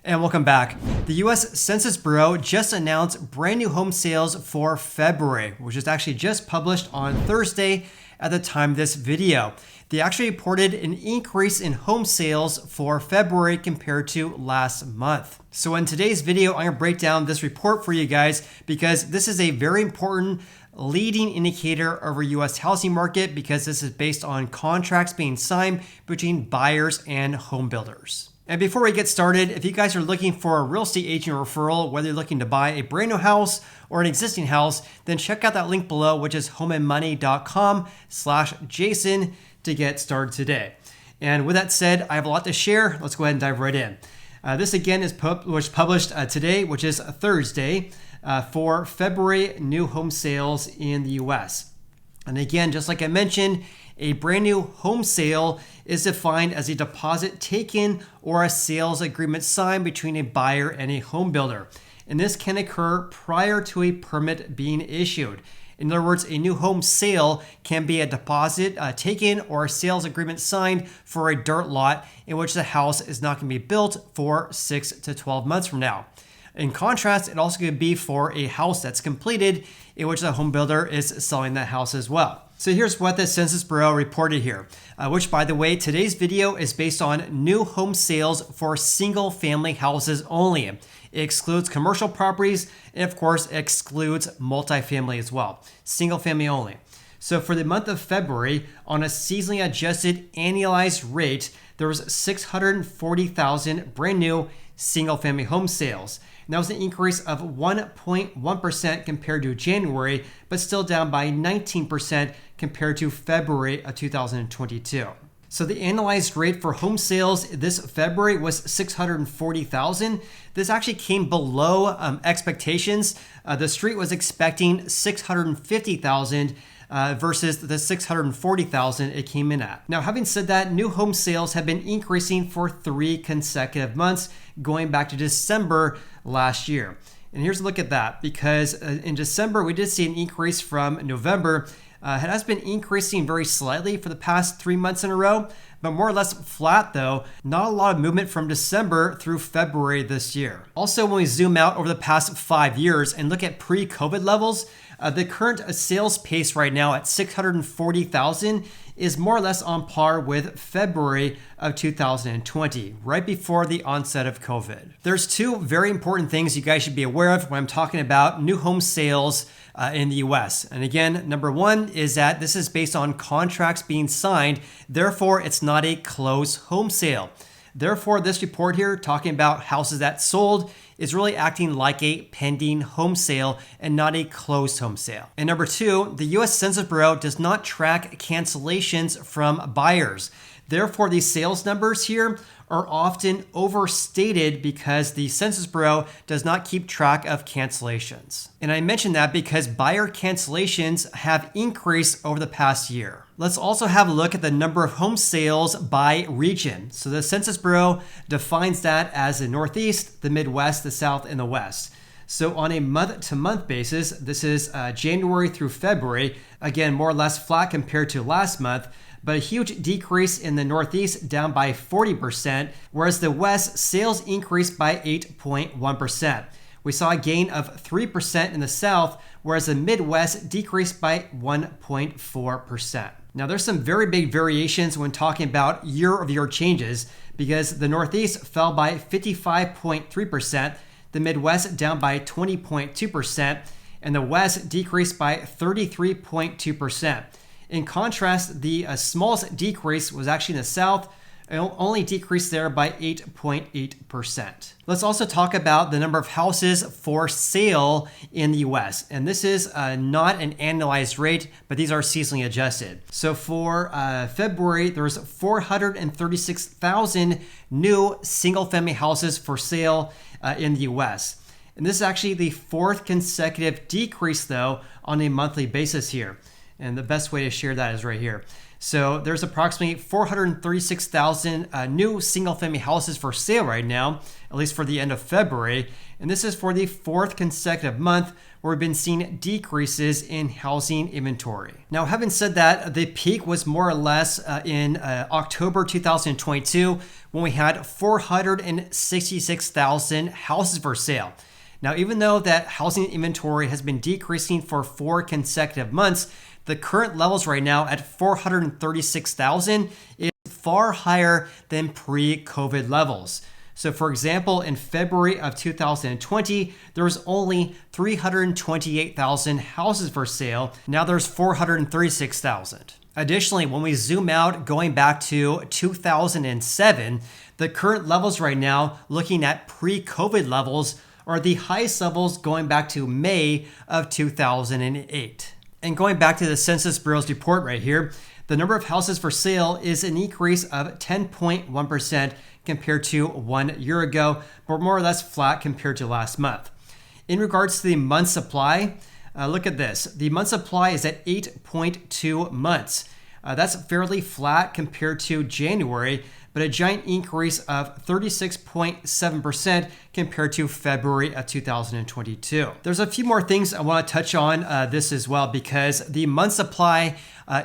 And welcome back. The US Census Bureau just announced brand new home sales for February, which is actually just published on Thursday at the time of this video. They actually reported an increase in home sales for February compared to last month. So in today's video, I'm going to break down this report for you guys because this is a very important leading indicator of our US housing market because this is based on contracts being signed between buyers and home builders. And before we get started, if you guys are looking for a real estate agent referral, whether you're looking to buy a brand new house or an existing house, then check out that link below, which is homeandmoney.com/Jason to get started today. And with that said, I have a lot to share. Let's go ahead and dive right in. This again was published today, which is Thursday, for February new home sales in the US. And again, just like I mentioned, a brand new home sale is defined as a deposit taken or a sales agreement signed between a buyer and a home builder. And this can occur prior to a permit being issued. In other words, a new home sale can be a deposit taken or a sales agreement signed for a dirt lot in which the house is not going to be built for 6 to 12 months from now. In contrast, it also could be for a house that's completed in which the home builder is selling that house as well. So here's what the Census Bureau reported here, which by the way, today's video is based on new home sales for single family houses only. It excludes commercial properties and of course excludes multifamily as well, single family only. So for the month of February, on a seasonally adjusted annualized rate, there was 640,000 brand new single family home sales. And that was an increase of 1.1% compared to January, but still down by 19% compared to February of 2022. So the annualized rate for home sales this February was 640,000. This actually came below expectations. The street was expecting 650,000 versus the 640,000 it came in at. Now, having said that, new home sales have been increasing for 3 consecutive months, going back to December last year. And here's a look at that, because in December, we did see an increase from November. It has been increasing very slightly for the past 3 months in a row, but more or less flat though. Not a lot of movement from December through February this year. Also, when we zoom out over the past 5 years and look at pre-COVID levels, the current sales pace right now at 640,000 is more or less on par with February of 2020, right before the onset of COVID. There's 2 very important things you guys should be aware of when I'm talking about new home sales in the US. And again, number 1 is that this is based on contracts being signed. Therefore, it's not a closed home sale. Therefore, this report here talking about houses that sold is really acting like a pending home sale and not a closed home sale. And number 2, the US Census Bureau does not track cancellations from buyers. Therefore, these sales numbers here are often overstated because the Census Bureau does not keep track of cancellations. And I mention that because buyer cancellations have increased over the past year. Let's also have a look at the number of home sales by region. So the Census Bureau defines that as the Northeast, the Midwest, the South, and the West. So on a month-to-month basis, this is January through February, again, more or less flat compared to last month, but a huge decrease in the Northeast, down by 40%, whereas the West sales increased by 8.1%. We saw a gain of 3% in the South, whereas the Midwest decreased by 1.4%. Now, there's some very big variations when talking about year-over-year changes because the Northeast fell by 55.3%, the Midwest down by 20.2%, and the West decreased by 33.2%. In contrast, the smallest decrease was actually in the South, only decreased there by 8.8%. Let's also talk about the number of houses for sale in the US. And this is not an annualized rate, but these are seasonally adjusted. So for February, there was 436,000 new single-family houses for sale in the US. And this is actually the 4th consecutive decrease, though, on a monthly basis here. And the best way to share that is right here. So there's approximately 436,000 new single-family houses for sale right now, at least for the end of February. And this is for the 4th consecutive month where we've been seeing decreases in housing inventory. Now, having said that, the peak was more or less in October 2022, when we had 466,000 houses for sale. Now, even though that housing inventory has been decreasing for 4 consecutive months, the current levels right now at 436,000 is far higher than pre-COVID levels. So for example, in February of 2020, there was only 328,000 houses for sale. Now there's 436,000. Additionally, when we zoom out going back to 2007, the current levels right now, looking at pre-COVID levels, are the highest levels going back to May of 2008. And going back to the Census Bureau's report right here, the number of houses for sale is an increase of 10.1% compared to 1 year ago, but more or less flat compared to last month. In regards to the month supply, look at this. The month supply is at 8.2 months. That's fairly flat compared to January, but a giant increase of 36.7% compared to February of 2022. There's a few more things I want to touch on this as well, because the month supply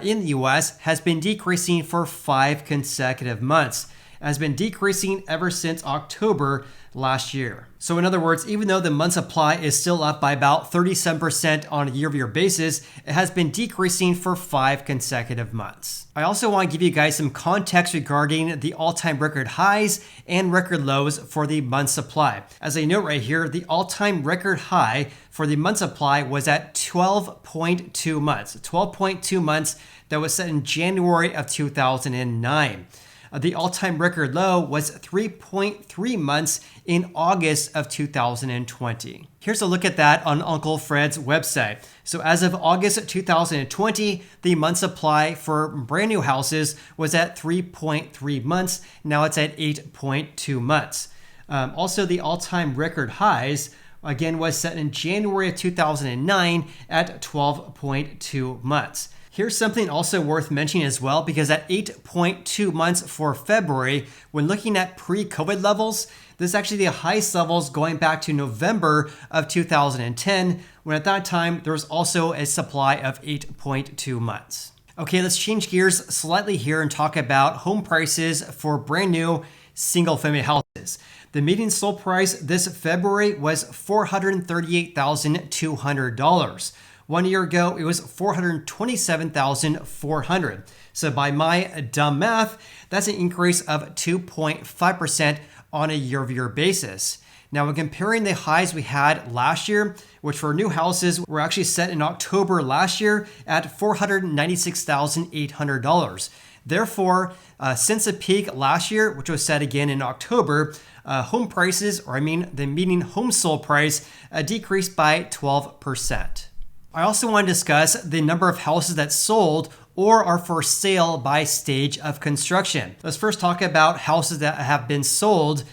in the US has been decreasing for 5 consecutive months. It has been decreasing ever since October last year. So in other words, even though the month supply is still up by about 37% on a year-over-year basis, it has been decreasing for 5 consecutive months. I also want to give you guys some context regarding the all-time record highs and record lows for the month supply. As a note right here, the all-time record high for the month supply was at 12.2 months. 12.2 months that was set in January of 2009. The all-time record low was 3.3 months in August of 2020. Here's a look at that on Uncle Fred's website. So as of August 2020, the month supply for brand new houses was at 3.3 months. Now it's at 8.2 months. Also, the all-time record highs again was set in January of 2009 at 12.2 months. Here's something also worth mentioning as well, because at 8.2 months for February, when looking at pre-COVID levels, this is actually the highest levels going back to November of 2010, when at that time there was also a supply of 8.2 months. Okay, let's change gears slightly here and talk about home prices for brand new single-family houses. The median sold price this February was $438,200. 1 year ago, it was $427,400. So by my dumb math, that's an increase of 2.5% on a year-over-year basis. Now, when comparing the highs we had last year, which for new houses were actually set in October last year at $496,800. Therefore, since the peak last year, which was set again in October, home prices, the median home sold price, decreased by 12%. I also want to discuss the number of houses that sold or are for sale by stage of construction. Let's first talk about houses that have been sold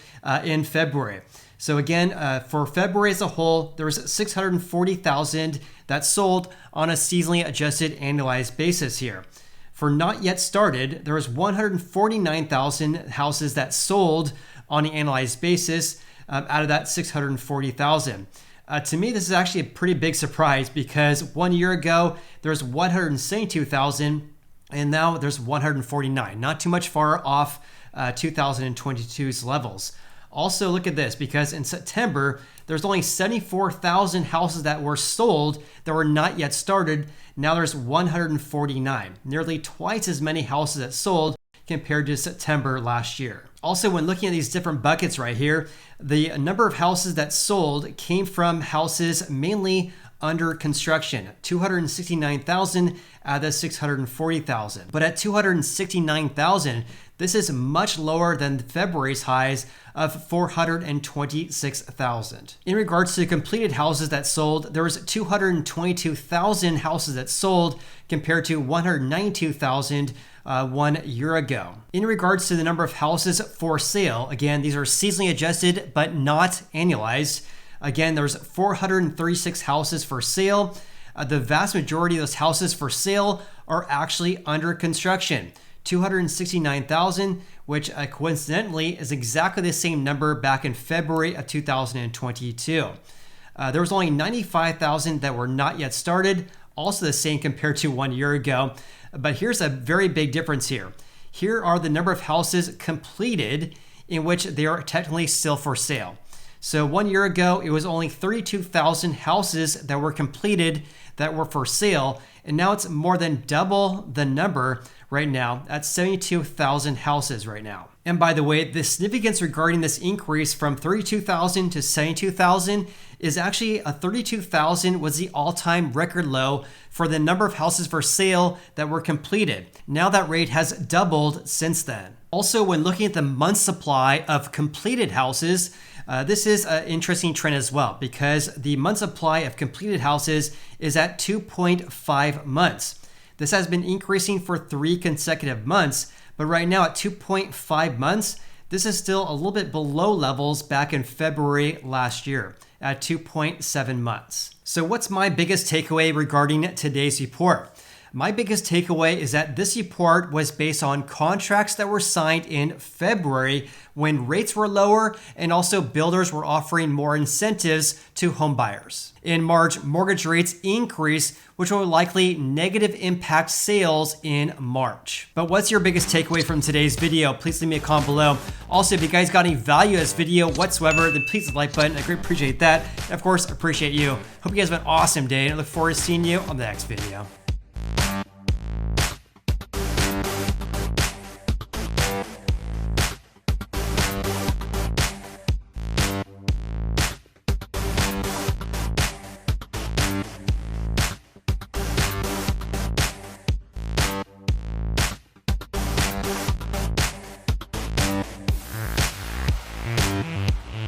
in February. So again, for February as a whole, there was 640,000 that sold on a seasonally adjusted annualized basis here. For not yet started, there was 149,000 houses that sold on an annualized basis out of that 640,000. To me, this is actually a pretty big surprise, because 1 year ago, there was 172,000 and now there's 149, not too much far off 2022's levels. Also, look at this, because in September, there's only 74,000 houses that were sold that were not yet started. Now there's 149, nearly twice as many houses that sold compared to September last year. Also, when looking at these different buckets right here, the number of houses that sold came from houses mainly under construction, 269,000 out of the 640,000. But at 269,000, this is much lower than February's highs of 426,000. In regards to completed houses that sold, there was 222,000 houses that sold compared to 192,000 1 year ago. In regards to the number of houses for sale, again, these are seasonally adjusted but not annualized. Again, there's 436 houses for sale. The vast majority of those houses for sale are actually under construction. 269,000, which coincidentally is exactly the same number back in February of 2022. There was only 95,000 that were not yet started, also the same compared to 1 year ago. But here's a very big difference here. Here are the number of houses completed in which they are technically still for sale. So 1 year ago, it was only 32,000 houses that were completed that were for sale. And now it's more than double the number right now at 72,000 houses right now. And by the way, the significance regarding this increase from 32,000 to 72,000 is actually 32,000 was the all-time record low for the number of houses for sale that were completed. Now that rate has doubled since then. Also, when looking at the month supply of completed houses, this is an interesting trend as well, because the month supply of completed houses is at 2.5 months. This has been increasing for 3 consecutive months, but right now at 2.5 months, this is still a little bit below levels back in February last year at 2.7 months. So what's my biggest takeaway regarding today's report? My biggest takeaway is that this report was based on contracts that were signed in February when rates were lower and also builders were offering more incentives to home buyers. In March, mortgage rates increased, which will likely negative impact sales in March. But what's your biggest takeaway from today's video? Please leave me a comment below. Also, if you guys got any value in this video whatsoever, then please hit the like button. I greatly appreciate that. And of course, appreciate you. Hope you guys have an awesome day and I look forward to seeing you on the next video.